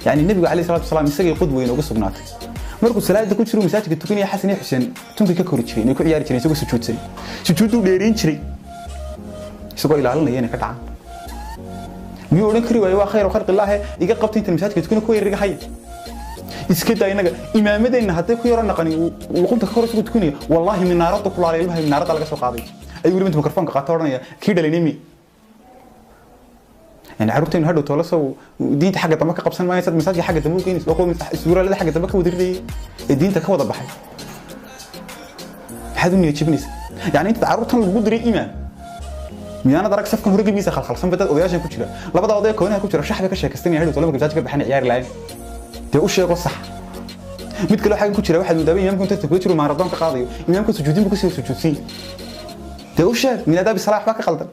يعني النبي عليه الصلاه والسلام isagay qudwa inuu sugnaatay markuu salaada ku jiro masaajidka tukanaya Xasan iyo Xuseen tunka ka kori jiray inay ku ciyaari jireen isagoo sujuudsan sujuudu dheereen jiray isagoo ilaalinaya inay ka dhacaan miyuu oran kari waayo waa khayr khalq ilaahi iga qabtay inta masaajidka tukana ku yeeriga hay iska daa inaga imaamadeenna haday ku yaro naqani luqunta ka hor isku tukanayo wallahi minaarada kulaalay ilmaha minaarada laga soo qaaday ay wali inta mikrofoonka qaato oranaya kii dhalinimi يعني عرفتين هادو تولسو دينت حاجه دمك قبسن ما يسد مساج حاجه دمك كينس لو السوره لا حاجه دمك ودري دينت كودا بخاي حدو ني جبنيس يعني انت عرفتن لو دري ايمان ميانا درك سفكن هورغي ميسا خلخلسن بدد odayaashan ku jira labada oday koonaa ku jira shaxba ka sheekaystay hadu tolaba gajaaj ka baxan ciyaar lahayn te u sheego sax mid kale waxa ku jira waxa mudaba imaamku inta ku jiro maaradoon ka qaadayo imaamku sujuudin ku soo sujuudsin te u sheeg min adaab salaax ba ka qaldan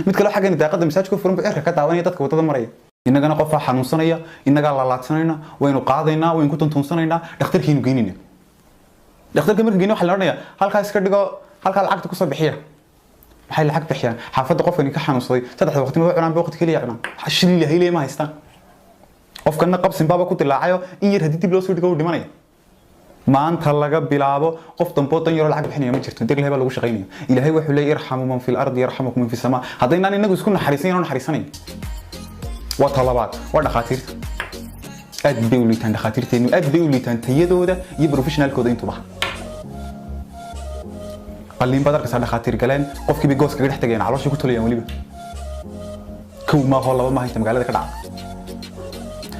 mid kale waxa gaan daaqada masaajidka furan bixirka ka daawanaya dadka wadada maraya inagana qof xanuunsanaya inaga la laadsanayna waynu qaadayna waynu ku tuntunsanayna dhakhtarkiinu geynina dhakhtarka markii geeyno waxa la oranayaa halkaas ka dhigo halka lacagta ku soo bixiya maxay lacag bixiyaan xaafada qofkani ka xanuunsaday saddex waqti ma cunaan waqti kaliya cunaan shil ilaahay leema haystaan qofkana qabsin baaba ku dilaacayo in yar hadii dib loo soo dhigo uu dhimanaya maanta laga bilaabo qof dambo tan yar lacag bixinaya ma jirto dir leeba lagu shaqeynaya ilaahay wuxuu leeyahay irhamu man fil ardi yarhamukum man fis samaa hadayna inagu isku naxariisanay waa talabaad waa dhaqaatiirta aad bay u liitaan dhaqaatiirteenu aad bay u liitaan tayadooda iyo professionalkooda intuba qalliin badarka sa dhaqaatiir galeen qofkii bay gooska dhex tageen caloosha ku toliyaan waliba kow ma hol laba ma haysta magaalada ka dhaca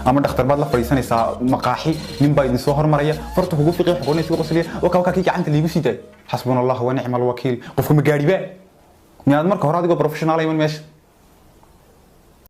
ama dhakhtar baad la fariisanaysaa maqaaxi nin baa idin soo hormaraya farta ugu fiiqay xuquuqdiisa ugu qosliya oo ka kii gacanta liigu siday xasbunallahu wa ni'mal wakiil qofku ma gaariba miyaad marka hore adiga professional ayman meesha